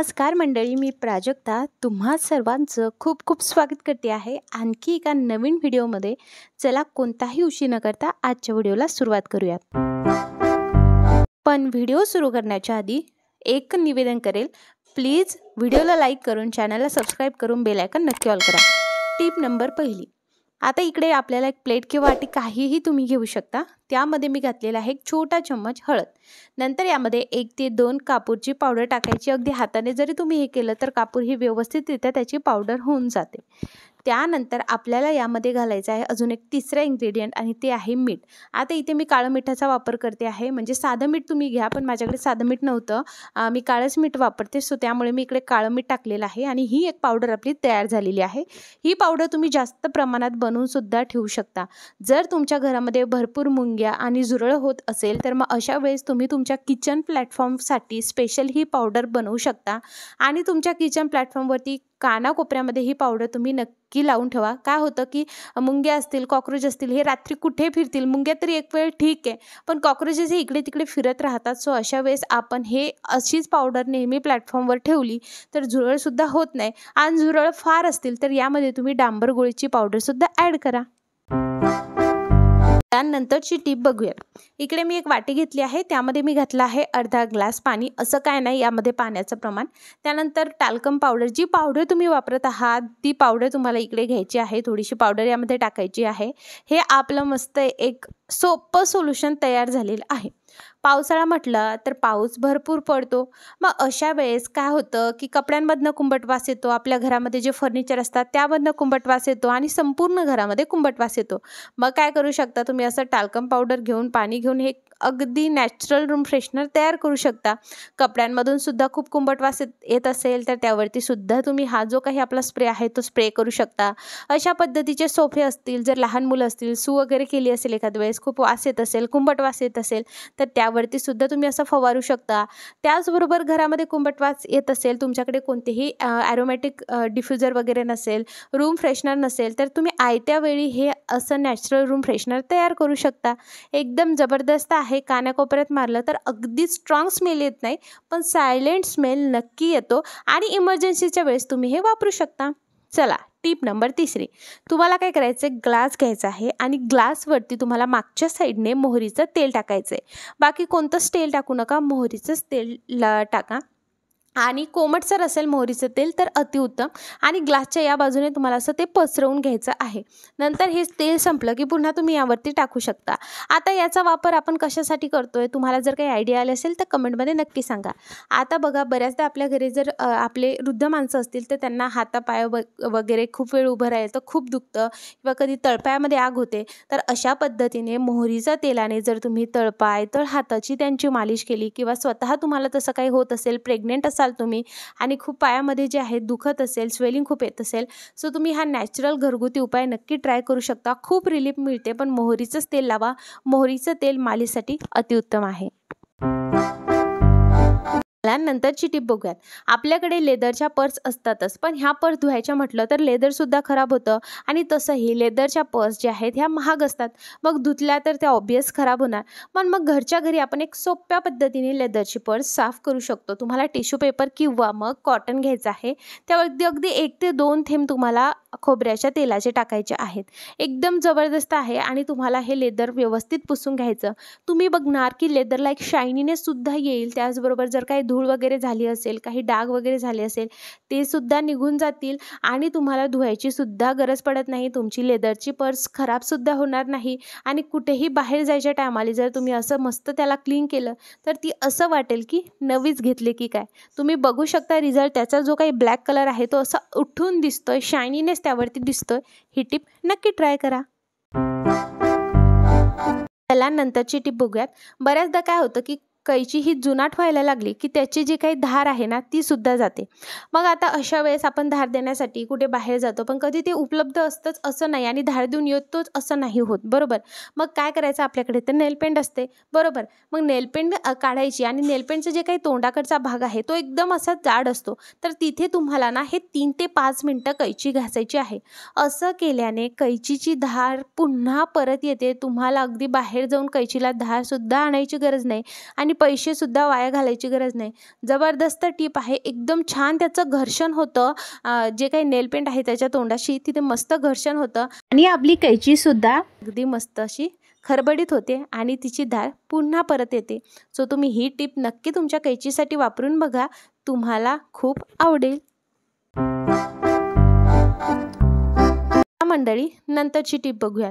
नमस्कार मंडळी, मी प्राजक्ता तुम्हा सर्वांचं खूप खूप स्वागत करते आहे आणखी एका नवीन व्हिडिओमध्ये। चला कोणताही उशीर न करता आजच्या व्हिडिओला सुरुवात करूयात। पण व्हिडिओ सुरू करण्याच्या आधी एक निवेदन करेल, प्लीज व्हिडिओला लाईक करून चॅनलला सबस्क्राईब करून बेल आयकॉन नक्की ऑल करा। टिप नंबर पहिली, आता इकडे आपल्याला एक प्लेट किंवा वाटी काहीही तुम्ही घेऊ शकता। त्यामध्ये मी घातलेला आहे एक छोटा चम्मच हळद। नंतर यामध्ये 1 ते 2 कापूरची पावडर टाकायची। अगदी हाताने जरी तुम्ही हे केलं तर कापूर ही व्यवस्थितरित्या त्याची पावडर होऊन जाते। त्यानंतर आपल्याला यामध्ये घालायचं आहे अजून एक तिसरा इन्ग्रेडियंट आणि ते आहे मीठ। आता इथे मी काळं मिठाचा वापर करते आहे, म्हणजे साधं मीठ तुम्ही घ्या, पण माझ्याकडे साधं मीठ नव्हतं, मी काळंच मीठ वापरते, सो त्यामुळे मी इकडे काळं मीठ टाकलेलं आहे आणि ही एक पावडर आपली तयार झालेली आहे। ही पावडर तुम्ही जास्त प्रमाणात बनवून सुद्धा ठेवू शकता। जर तुमच्या घरामध्ये भरपूर मुंग्या आणि झुरळ होत असेल तर मग अशा वेळेस तुम्ही तुमच्या किचन प्लॅटफॉर्मसाठी स्पेशल ही पावडर बनवू शकता आणि तुमच्या किचन प्लॅटफॉर्मवरती कानाकोपऱ्यामध्ये ही पावडर तुम्ही नक्की लावून ठेवा। काय होतं की मुंग्या असतील, कॉकरोच असतील, हे रात्री कुठे फिरतील। मुंग्या तरी एक वेळ ठीक आहे, पण कॉकरोचेस हे इकडे तिकडे फिरत राहतात। सो अशा वेळेस आपण हे अशीच पावडर नेहमी प्लॅटफॉर्मवर ठेवली तर झुरळसुद्धा होत नाही, आणि झुरळ फार असतील तर यामध्ये तुम्ही डांबर गोळीची पावडरसुद्धा ॲड करा। त्यानंतरची टीप बघूया। इकडे मी एक वाटी घेतली आहे, त्यामध्ये मी घातला आहे अर्धा ग्लास पाणी। असं काय नाही यामध्ये पाण्याचं प्रमाण। त्यानंतर टाल्कम पावडर, जी पावडर तुम्ही वापरत आहात ती पावडर तुम्हाला इकडे घ्यायची आहे, थोडीशी पावडर यामध्ये टाकायची आहे। हे आपलं मस्त एक सोपं सोल्युशन तयार झालेलं आहे। पावसाळा म्हटलं तर पाऊस भरपूर पडतो, मग अशा वेळेस काय होतं की कपड्यांमधनं कुंबट वास येतो, आपल्या घरामध्ये जे फर्निचर असतात त्यामधनं कुंबट वास येतो आणि संपूर्ण घरामध्ये कुंबट वास येतो। मग काय करू शकता तुम्ही, असं टाल्कम पावडर घेऊन, पाणी घेऊन हे अगदी नॅचरल रूम फ्रेशनर तयार करू शकता। कपड्यांमधून सुद्धा खूप कुंबट वास येत असेल तर त्यावरती सुद्धा तुम्ही हा जो काही आपला स्प्रे आहे तो स्प्रे करू शकता। अशा पद्धतीचे सोफे असतील, जर लहान मुलं असतील, सू वगैरे केली असेल, एखाद्या वेळेस खूप वास येत असेल, कुंबट वास येत असेल तर त्यावरती सुद्धा तुम्ही असं फवारू शकता। त्याचबरोबर घरामध्ये कुंबट वास येत असेल, तुमच्याकडे कोणतेही ॲरोमॅटिक डिफ्युजर वगैरे नसेल, रूम फ्रेशनर नसेल, तर तुम्ही आयत्या वेळी हे असं नॅचरल रूम फ्रेशनर तयार करू शकता। एकदम जबरदस्त आहे, कानाकोपऱ्यात मारलं तर अगदी स्ट्रॉंग स्मेल येत नाही, पण सायलेंट स्मेल नक्की येतो आणि इमर्जन्सीच्या वेळेस तुम्ही हे वापरू शकता। चला टीप नंबर तिसरी, तुम्हाला काय करायचं आहे, ग्लास घ्यायचा आहे आणि ग्लासवरती तुम्हाला मागच्या साईडने मोहरीचं तेल टाकायचं आहे। बाकी कोणतंच तेल टाकू नका, मोहरीचंच तेल टाका आणि कोमटसर असेल मोहरीचं तेल तर अतिउत्तम। आणि ग्लासच्या या बाजूने तुम्हाला असं ते पसरवून घ्यायचं आहे। नंतर हे तेल संपलं की पुन्हा तुम्ही यावरती टाकू शकता। आता याचा वापर आपण कशासाठी करतोय, तुम्हाला जर काही आयडिया आली असेल तर कमेंटमध्ये नक्की सांगा। आता बघा, बऱ्याचदा आपल्या घरी जर आपले वृद्ध माणसं असतील तर त्यांना हातापाय वगैरे खूप वेळ उभं राहिलं तर खूप दुखतं किंवा कधी तळपायामध्ये आग होते, तर अशा पद्धतीने मोहरीच्या तेलाने जर तुम्ही तळपाय, हाताची त्यांची मालिश केली किंवा स्वतः तुम्हाला तसं काही होत असेल, प्रेग्नेंट असाल तुम्ही आणि खूप पायामध्ये जे आहे दुखत असेल, स्वेलिंग खूप येत असेल, सो तुम्ही हा नॅचरल घरगुती उपाय नक्की ट्राय करू शकता। खूप रिलीफ मिळते, पण मोहरीचंच तेल लावा, मोहरीचं तेल मालिशसाठी अतिउत्तम आहे। नंतरची टीप बघूयात। आपल्याकडे लेदरच्या पर्स असतातच, पण ह्या पर्स धुवायच्या म्हटलं तर लेदरसुद्धा खराब होतं आणि तसंही लेदरच्या पर्स ज्या आहेत ह्या महाग असतात, मग धुतल्या तर त्या ऑब्वियस खराब होणार। पण मग घरच्या घरी आपण एक सोप्या पद्धतीने लेदरची पर्स साफ करू शकतो। तुम्हाला टिश्यू पेपर किंवा मग कॉटन घ्यायचं आहे, त्यावर अगदी 1 ते 2 थेंब तुम्हाला खोबऱ्याच्या तेलाचे टाकायचे आहेत। एकदम जबरदस्त आहे आणि तुम्हाला हे लेदर व्यवस्थित पुसून घ्यायचं। तुम्ही बघणार की लेदरला एक शायनीनेस सुद्धा येईल, त्याचबरोबर जर काही धूळ वगैरे झाली असेल, काही डाग वगैरे झाले असेल, ते सुद्धा निघून जातील आणि तुम्हाला धुवायची सुद्धा गरज पडत नाही। तुमची लेदरची पर्स खराब सुद्धा होणार नाही आणि कुठेही बाहेर जायच्या टायमाला जर तुम्ही असं मस्त त्याला क्लीन केलं तर ती असं वाटेल की नवीच घेतली की काय। तुम्ही बघू शकता रिझल्ट, त्याचा जो काही ब्लॅक कलर आहे तो असा उठून दिसतोय, शायनीनेस त्यावरती दिसतोय। ही टिप नक्की ट्राय करा। त्याला नंतरची टिप बघूयात। बऱ्याचदा काय होतं की कैची ही जुनाट व्हायला लागली की त्याची जी काही धार आहे ना ती सुद्धा जाते। मग आता अशा वेळेस आपण धार देण्यासाठी कुठे बाहेर जातो, पण कधी ते उपलब्ध असतंच असं नाही आणि धार देऊन येतोच असं नाही होत, बरोबर। मग काय करायचं, आपल्याकडे तर नेलपेंट असते, बरोबर। मग नेलपेंट काढायची आणि नेलपेंटचं जे काही तोंडाकडचा भाग आहे तो एकदम असा जाड असतो, तर तिथे तुम्हाला ना हे 3 ते 5 मिनिटं कैची घासायची आहे। असं केल्याने कैचीची धार पुन्हा परत येते, तुम्हाला अगदी बाहेर जाऊन कैचीला धार सुद्धा आणायची गरज नाही आणि पैसेसुद्धा वाया घालायची गरज नाही. जबरदस्त टीप आहे. एकदम छान त्याचं घर्षण होतं. जे काही नेल पेंट आहे त्याच्या तोंडाशी तिथे मस्त घर्षण होतं आणि आपली कैचीसुद्धा अगदी मस्त अशी खरबडीत होते आणि तिची धार पुन्हा परत येते. सो तुम्ही ही टीप नक्की तुमच्या कैचीसाठी वापरून बघा, तुम्हाला खूप आवडेल. मंडळी, नंतरची टीप बघूया.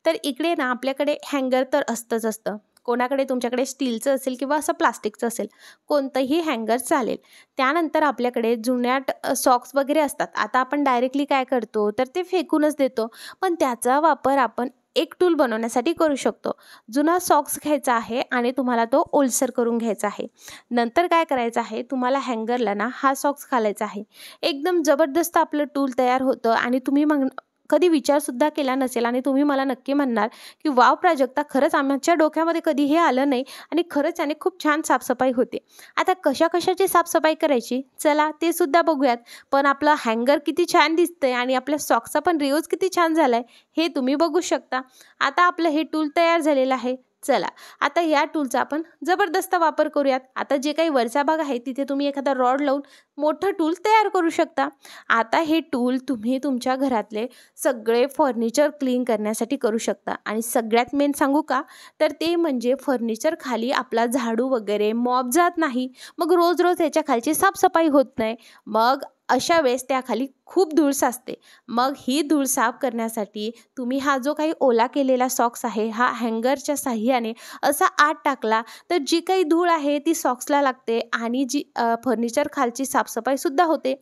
तर इकडे ना आपल्याकडे हँगर तर असतं. कोणाकडे तुमच्याकडे स्टीलचं असेल किंवा असं प्लास्टिकचं असेल, कोणतंही हँगर चालेल. त्यानंतर आपल्याकडे जुन्याट सॉक्स वगैरे असतात. आता आपण डायरेक्टली काय करतो तर ते फेकूनच देतो, पण त्याचा वापर आपण एक टूल बनवण्यासाठी करू शकतो. जुना सॉक्स घ्यायचा आहे आणि तुम्हाला तो ओलसर करून घ्यायचा आहे. नंतर काय करायचं आहे, तुम्हाला हँगरला ना हा सॉक्स घालायचा आहे. एकदम जबरदस्त आपलं टूल तयार होतं आणि तुम्ही मग कधी विचारसुद्धा केला नसेल आणि तुम्ही मला नक्की म्हणणार की वाव प्राजक्ता, खरंच आमच्या डोक्यामध्ये कधी हे आलं नाही आणि खरंच याने खूप छान साफसफाई होते. आता कशाची साफसफाई करायची, चला ते सुद्धा बघूयात. पण आपलं हँगर किती छान दिसतंय आणि आपल्या सॉक्सचा पण रियूज किती छान झाला आहे हे तुम्ही बघू शकता. आता आपलं हे टूल तयार झालेलं आहे. चला आता या टूलचा आपण जबरदस्त वापर करूयात. आता जे काही वरचा भाग आहे तिथे तुम्ही एखादा रॉड लावून मोठं टूल तयार करू शकता. आता हे टूल तुम्ही तुमच्या घरातले सगळे फर्निचर क्लीन करण्यासाठी करू शकता. आणि सगळ्यात मेन सांगू का, तर ते म्हणजे फर्निचर खाली आपला झाडू वगैरे मॉप जात नाही, मग रोज याच्या खालची साफसफाई होत नाही. मग अशा वेळेस त्याखाली खूप धूळ साचते. मग ही धूळ साफ करण्यासाठी तुम्ही हा जो काही ओला केलेला सॉक्स आहे हा हँगरच्या साह्याने असा आत टाकला तर जी काही धूळ आहे ती सॉक्सला लागते आणि जी फर्निचर खालची साफसफाईसुद्धा होते.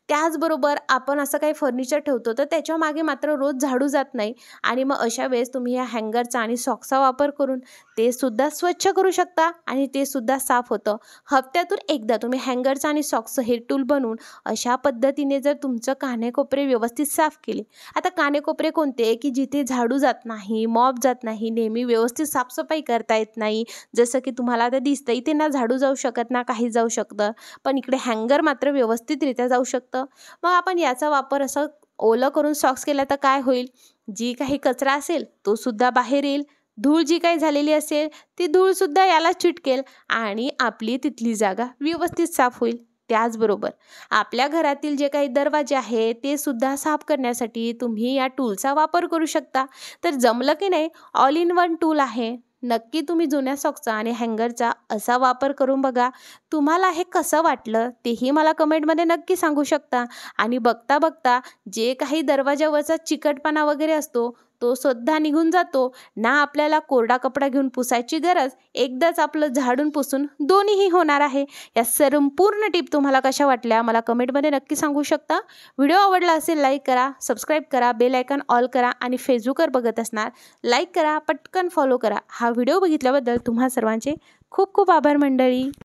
त्याचबरोबर आपण असं काही फर्निचर ठेवतो तर त्याच्या मागे मात्र रोज झाडू जात नाही आणि मग अशा वेळेस तुम्ही या हँगरचा आणि सॉक्सचा वापर करून ते सुद्धा स्वच्छ करू शकता आणि ते सुद्धा साफ होतं. हप्त्यातून एकदा तुम्ही हँगरचं आणि सॉक्सचं हे टूल बनवून अशा पद्धतीने जर तुमचं कानेकोपरे व्यवस्थित साफ केले. आता कानेकोपरे कोणते की जिथे झाडू जात नाही, मॉप जात नाही, नेहमी व्यवस्थित साफसफाई करता येत नाही, जसं की तुम्हाला आता दिसतं इथे ना झाडू जाऊ शकत ना काही जाऊ शकतं, पण इकडे हँगर मात्र व्यवस्थितरित्या जाऊ शकतं. मग आपण याचा वापर असं ओलं करून सॉक्स केला तर काय होईल, जी काही कचरा असेल तो सुद्धा बाहेर येईल, धूळ जी काही झालेली असेल ती धूळसुद्धा याला चिटकेल आणि आपली तिथली जागा व्यवस्थित साफ होईल. त्याचबरोबर आपल्या घरातील जे काही दरवाजे आहे ते सुद्धा साफ करण्यासाठी तुम्ही या टूलचा वापर करू शकता. तर जमलं की नाही, ऑल इन वन टूल आहे. नक्की तुम्ही जुन्या सॉक्सचा आणि हँगरचा असा वापर करून बघा. तुम्हाला हे कसं वाटलं तेही मला कमेंटमध्ये नक्की सांगू शकता. आणि बघता जे काही दरवाजावरचा चिकटपणा वगैरे असतो तो सुद्धा निघून जातो ना. आपल्याला कोरडा कपडा घेऊन पुसायची गरज, एकदाच आपलं झाडून पुसून दोन्हीही होणार आहे. या संपूर्ण टिप तुम्हाला कशा वाटल्या मला कमेंटमध्ये नक्की सांगू शकता. व्हिडिओ आवडला असेल लाईक करा, सबस्क्राईब करा, बेल आयकॉन ऑल करा आणि फेसबुकवर बघत असणार लाईक करा, पटकन फॉलो करा. हा व्हिडिओ बघितल्याबद्दल तुम्हा सर्वांचे खूप खूप आभार मंडळी.